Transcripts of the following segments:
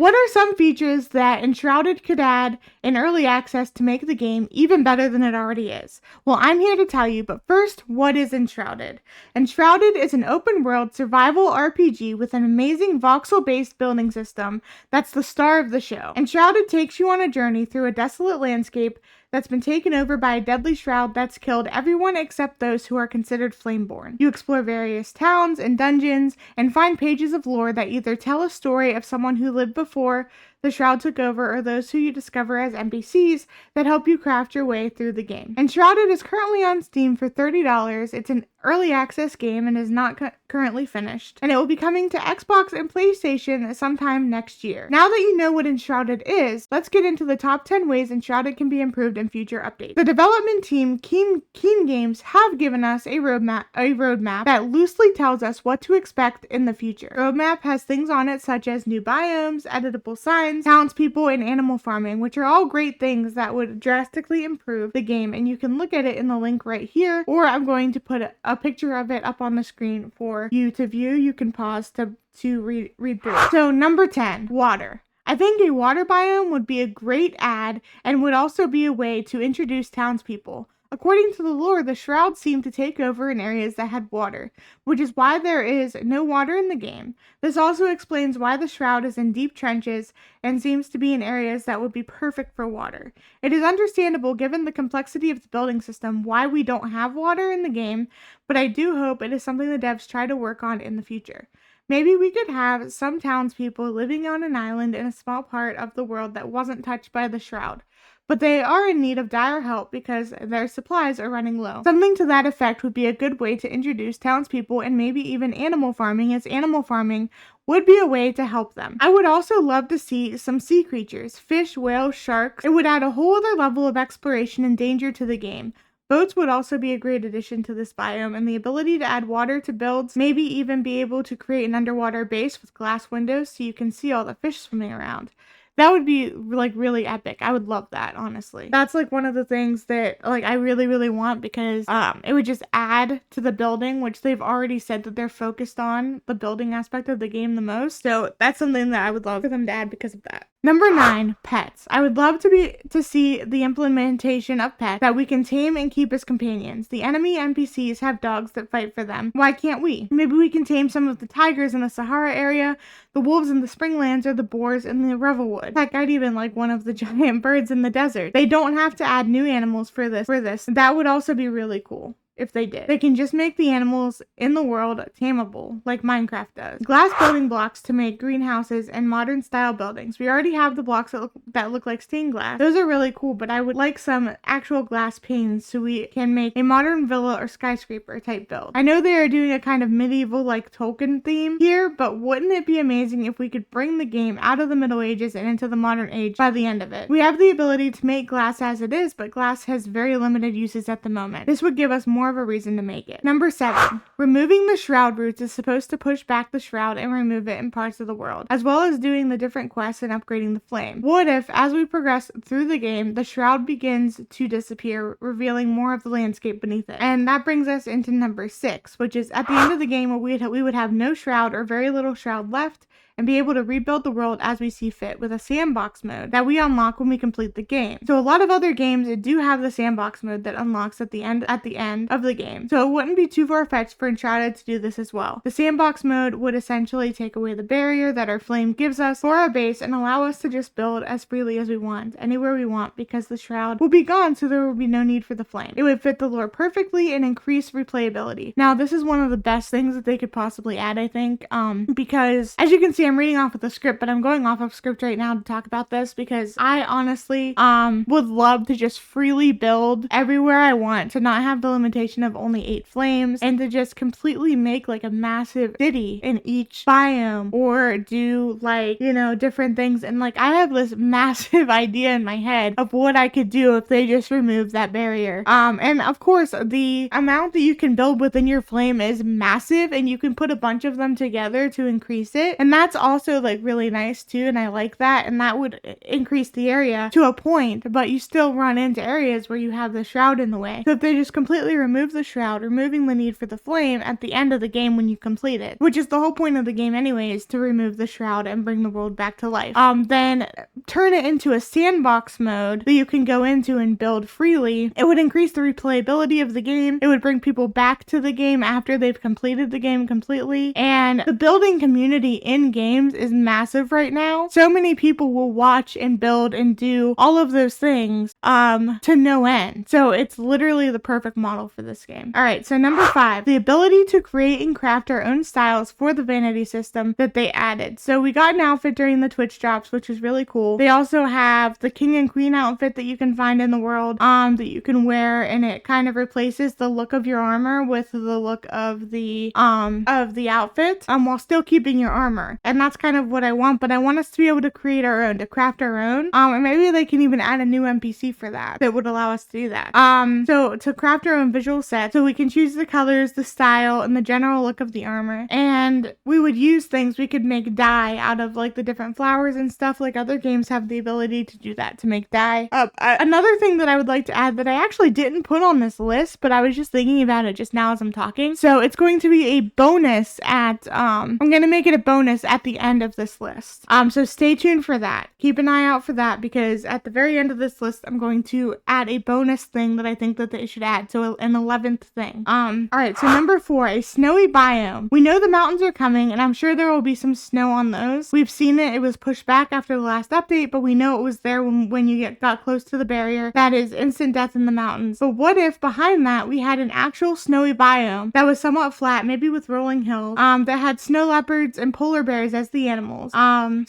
What are some features that Enshrouded could add in early access to make the game even better than it already is? Well, I'm here to tell you, but first, what is Enshrouded? Enshrouded is an open-world survival RPG with an amazing voxel-based building system that's the star of the show. Enshrouded takes you on a journey through a desolate landscape that's been taken over by a deadly shroud that's killed everyone except those who are considered flameborn. You explore various towns and dungeons and find pages of lore that either tell a story of someone who lived before the shroud took over, or those who you discover as NPCs that help you craft your way through the game. Enshrouded is currently on Steam for $30. It's an early access game and is not currently finished, and it will be coming to Xbox and PlayStation sometime next year. Now that you know what Enshrouded is, let's get into the top 10 ways Enshrouded can be improved in future updates. The development team, Keen Games, have given us a roadmap that loosely tells us what to expect in the future. The roadmap has things on it such as new biomes, editable signs, townspeople, and animal farming, which are all great things that would drastically improve the game, and you can look at it in the link right here, or I'm going to put a picture of it up on the screen for you to view. You can pause to read through. So number 10, water. I think a water biome would be a great add and would also be a way to introduce townspeople. According to the lore, the shroud seemed to take over in areas that had water, which is why there is no water in the game. This also explains why the shroud is in deep trenches and seems to be in areas that would be perfect for water. It is understandable, given the complexity of the building system, why we don't have water in the game, but I do hope it is something the devs try to work on in the future. Maybe we could have some townspeople living on an island in a small part of the world that wasn't touched by the shroud, but they are in need of dire help because their supplies are running low. Something to that effect would be a good way to introduce townspeople and maybe even animal farming, as animal farming would be a way to help them. I would also love to see some sea creatures, fish, whales, sharks. It would add a whole other level of exploration and danger to the game. Boats would also be a great addition to this biome, and the ability to add water to builds, maybe even be able to create an underwater base with glass windows so you can see all the fish swimming around. That would be like really epic. I would love that, honestly. That's like one of the things that like I really want, because it would just add to the building, which they've already said that they're focused on the building aspect of the game the most. So that's something that I would love for them to add because of that. Number 9, pets. I would love to see the implementation of pets that we can tame and keep as companions. The enemy NPCs have dogs that fight for them. Why can't we? Maybe we can tame some of the tigers in the Sahara area, the wolves in the Springlands, or the boars in the Revelwood. Heck, I'd even like one of the giant birds in the desert. They don't have to add new animals for this. That would also be really cool. If they did. They can just make the animals in the world tameable, like Minecraft does. Glass building blocks to make greenhouses and modern style buildings. We already have the blocks that look like stained glass. Those are really cool, but I would like some actual glass panes so we can make a modern villa or skyscraper type build. I know they are doing a kind of medieval like Tolkien theme here, but wouldn't it be amazing if we could bring the game out of the Middle Ages and into the modern age by the end of it? We have the ability to make glass as it is, but glass has very limited uses at the moment. This would give us more of a reason to make it. Number 7, removing the shroud roots is supposed to push back the shroud and remove it in parts of the world, as well as doing the different quests and upgrading the flame. What if, as we progress through the game, the shroud begins to disappear, revealing more of the landscape beneath it? And that brings us into number 6, which is at the end of the game where we would have no shroud or very little shroud left, and be able to rebuild the world as we see fit with a sandbox mode that we unlock when we complete the game. So a lot of other games do have the sandbox mode that unlocks at the end of the game. So it wouldn't be too far-fetched for Enshrouded to do this as well. The sandbox mode would essentially take away the barrier that our flame gives us for our base and allow us to just build as freely as we want, anywhere we want, because the shroud will be gone, so there will be no need for the flame. It would fit the lore perfectly and increase replayability. Now, this is one of the best things that they could possibly add, I think, because as you can see, I'm reading off of the script, but I'm going off of script right now to talk about this because I honestly would love to just freely build everywhere I want, to not have the limitation of only 8 flames, and to just completely make like a massive city in each biome, or do like, you know, different things. And like I have this massive idea in my head of what I could do if they just remove that barrier. And of course the amount that you can build within your flame is massive, and you can put a bunch of them together to increase it, and that's also like really nice too, and I like that, and that would increase the area to a point, but you still run into areas where you have the shroud in the way. So if they just completely remove the shroud, removing the need for the flame at the end of the game when you complete it, which is the whole point of the game anyway, is to remove the shroud and bring the world back to life. Then turn it into a sandbox mode that you can go into and build freely. It would increase the replayability of the game. It would bring people back to the game after they've completed the game completely. And the building community in games is massive right now. So many people will watch and build and do all of those things to no end. So it's literally the perfect model for this game. All right, so number 5, the ability to create and craft our own styles for the vanity system that they added. So we got an outfit during the Twitch drops, which is really cool. They also have the king and queen outfit that you can find in the world that you can wear, and it kind of replaces the look of your armor with the look of the outfit while still keeping your armor. And that's kind of what I want, but I want us to be able to create our own, to craft our own. And maybe they can even add a new NPC for that would allow us to do that. So to craft our own visual set, so we can choose the colors, the style, and the general look of the armor. And we would use things, we could make dye out of like the different flowers and stuff, like other games have the ability to do that, to make dye. Another thing that I would like to add that I actually didn't put on this list, but I was just thinking about it just now as I'm talking. So it's going to be a bonus at, I'm going to make it a bonus at the end of this list. So stay tuned for that. Keep an eye out for that, because at the very end of this list, I'm going to add a bonus thing that I think that they should add. So an 11th thing. All right. So number 4, a snowy biome. We know the mountains are coming, and I'm sure there will be some snow on those. We've seen it. It was pushed back after the last update, but we know it was there when you got close to the barrier. That is instant death in the mountains. But what if behind that we had an actual snowy biome that was somewhat flat, maybe with rolling hills, that had snow leopards and polar bears as the animals.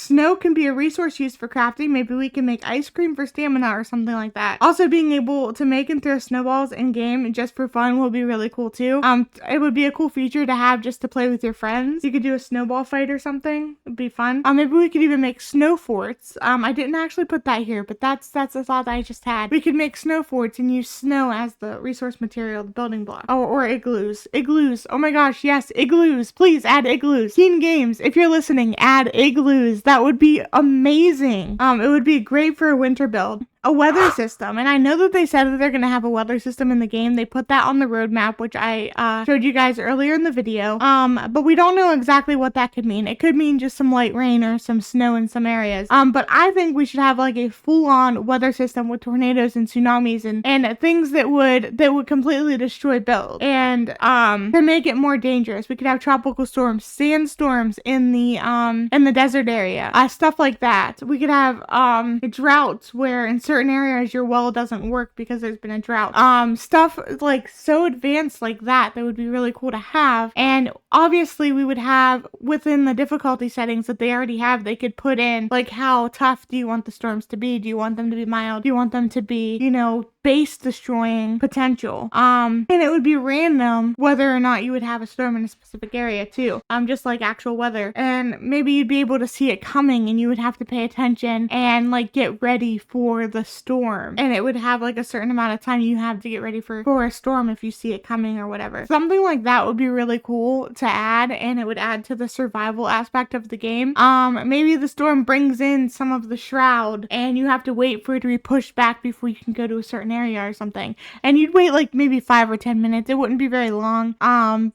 Snow can be a resource used for crafting. Maybe we can make ice cream for stamina or something like that. Also, being able to make and throw snowballs in game just for fun will be really cool too. It would be a cool feature to have just to play with your friends. You could do a snowball fight or something. It'd be fun. Maybe we could even make snow forts. I didn't actually put that here, but that's a thought that I just had. We could make snow forts and use snow as the resource material, the building block. Or igloos. Igloos. Oh my gosh, yes, igloos. Please add igloos. Teen Games, if you're listening, add igloos. That would be amazing. It would be great for a winter build. A weather system, and I know that they said that they're going to have a weather system in the game. They put that on the roadmap, which I showed you guys earlier in the video, but we don't know exactly what that could mean. It could mean just some light rain or some snow in some areas, but I think we should have like a full-on weather system with tornadoes and tsunamis and things that would completely destroy builds, and to make it more dangerous. We could have tropical storms, sandstorms in the desert area, stuff like that. We could have droughts where in certain areas your well doesn't work because there's been a drought. Stuff like so advanced like that would be really cool to have. And obviously we would have within the difficulty settings that they already have, they could put in like how tough do you want the storms to be? Do you want them to be mild? Do you want them to be, base destroying potential? And it would be random whether or not you would have a storm in a specific area too. Just like actual weather. And maybe you'd be able to see it coming and you would have to pay attention and like get ready for the storm. And it would have like a certain amount of time you have to get ready for a storm if you see it coming or whatever. Something like that would be really cool to add, and it would add to the survival aspect of the game. Maybe the storm brings in some of the shroud and you have to wait for it to be pushed back before you can go to a certain area or something. And you'd wait like maybe 5 or 10 minutes. It wouldn't be very long.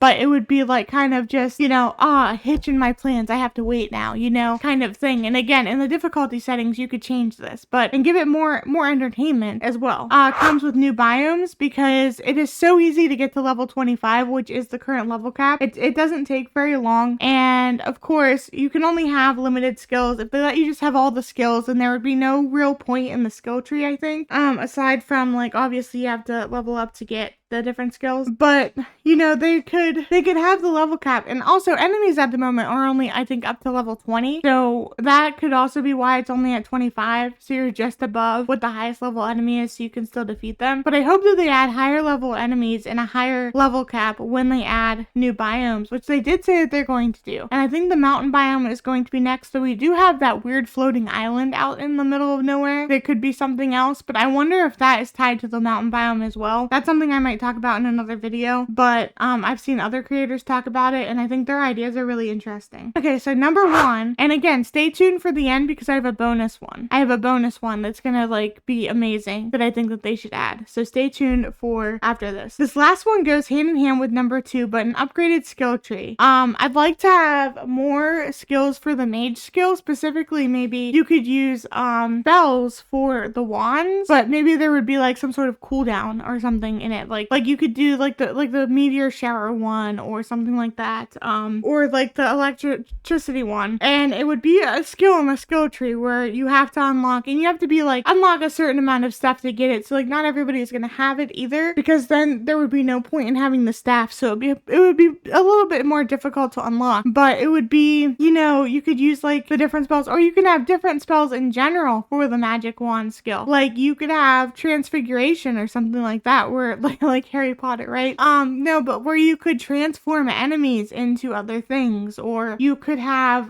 But it would be like kind of just, a hitch in my plans. I have to wait now, kind of thing. And again, in the difficulty settings, you could change this, and give it more entertainment as well. Comes with new biomes because it is so easy to get to level 25, which is the current level cap. It doesn't take very long. And of course, you can only have limited skills. If they let you just have all the skills, then there would be no real point in the skill tree, I think. Aside from like, obviously you have to level up to get the different skills, but they could have the level cap. And also enemies at the moment are only, I think, up to level 20, so that could also be why it's only at 25, so you're just above what the highest level enemy is, so you can still defeat them. But I hope that they add higher level enemies and a higher level cap when they add new biomes, which they did say that they're going to do. And I think the mountain biome is going to be next. So we do have that weird floating island out in the middle of nowhere. There could be something else, but I wonder if that is tied to the mountain biome as well. That's something I might might talk about in another video, but I've seen other creators talk about it, and I think their ideas are really interesting. Okay, so number 1, and again, stay tuned for the end because I have a bonus one. I have a bonus one that's gonna like be amazing that I think that they should add. So stay tuned for after this. This last one goes hand in hand with number 2, but an upgraded skill tree. I'd like to have more skills for the mage skill. Specifically, maybe you could use spells for the wands, but maybe there would be like some sort of cooldown or something in it. Like you could do like the meteor shower one or something like that. Or like the electricity one. And it would be a skill in the skill tree where you have to unlock, and you have to be like unlock a certain amount of stuff to get it. So like not everybody is gonna have it either, because then there would be no point in having the staff. So it would be a little bit more difficult to unlock. But it would be, you know, you could use like the different spells, or you can have different spells in general for the magic wand skill. Like you could have transfiguration or something like that, where like Harry Potter, right? No, but where you could transform enemies into other things, or you could have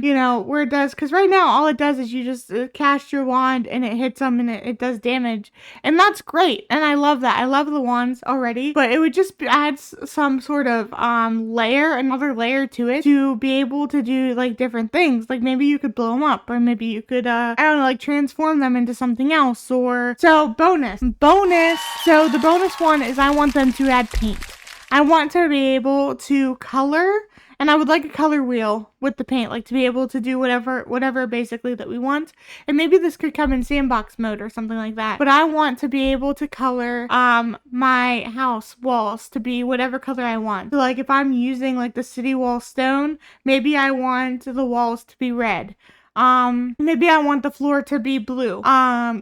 you know, where it does, because right now all it does is you just cast your wand and it hits them and it does damage, and that's great, and I love that. I love the wands already, but it would just add some sort of another layer to it to be able to do like different things. Like maybe you could blow them up, or maybe you could I don't know, like transform them into something else. Or so bonus. So the bonus one is I want them to add paint. I want to be able to color, and I would like a color wheel with the paint, like to be able to do whatever basically that we want. And maybe this could come in Sandbox Mode or something like that. But I want to be able to color my house walls to be whatever color I want. So like if I'm using like the city wall stone, maybe I want the walls to be red. Maybe I want the floor to be blue.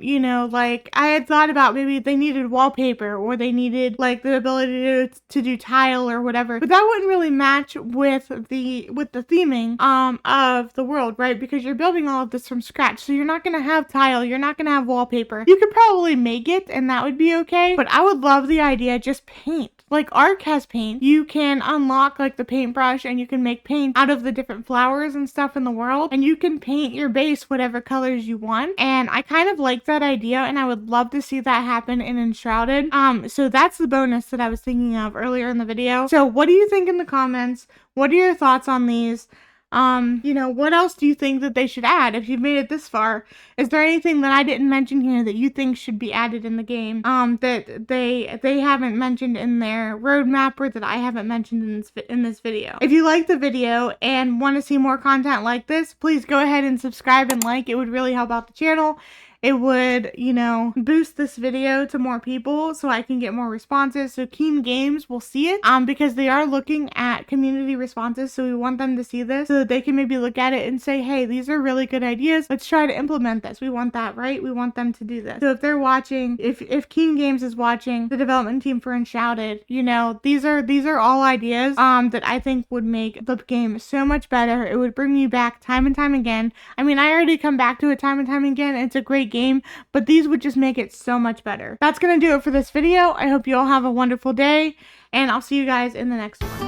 You know, like I had thought about maybe they needed wallpaper, or they needed like the ability to do tile or whatever, but that wouldn't really match with the theming of the world, right? Because you're building all of this from scratch, so you're not gonna have tile, you're not gonna have wallpaper. You could probably make it and that would be okay, but I would love the idea just paint. Like Ark has paint. You can unlock like the paintbrush and you can make paint out of the different flowers and stuff in the world, and you can paint your base whatever colors you want. And I kind of like that idea, and I would love to see that happen in Enshrouded. So that's the bonus that I was thinking of earlier in the video. So what do you think in the comments? What are your thoughts on these? You know, what else do you think that they should add if you've made it this far? Is there anything that I didn't mention here that you think should be added in the game, that they haven't mentioned in their roadmap, or that I haven't mentioned in this video? If you like the video and want to see more content like this, please go ahead and subscribe and like. It would really help out the channel. It would, you know, boost this video to more people so I can get more responses. So Keen Games will see it because they are looking at community responses. So we want them to see this so that they can maybe look at it and say, hey, these are really good ideas. Let's try to implement this. We want that, right? We want them to do this. So if they're watching, if Keen Games is watching, the development team for Enshrouded, you know, these are all ideas that I think would make the game so much better. It would bring you back time and time again. I mean, I already come back to it time and time again. It's a great game, but these would just make it so much better. That's gonna do it for this video. I hope you all have a wonderful day, and I'll see you guys in the next one.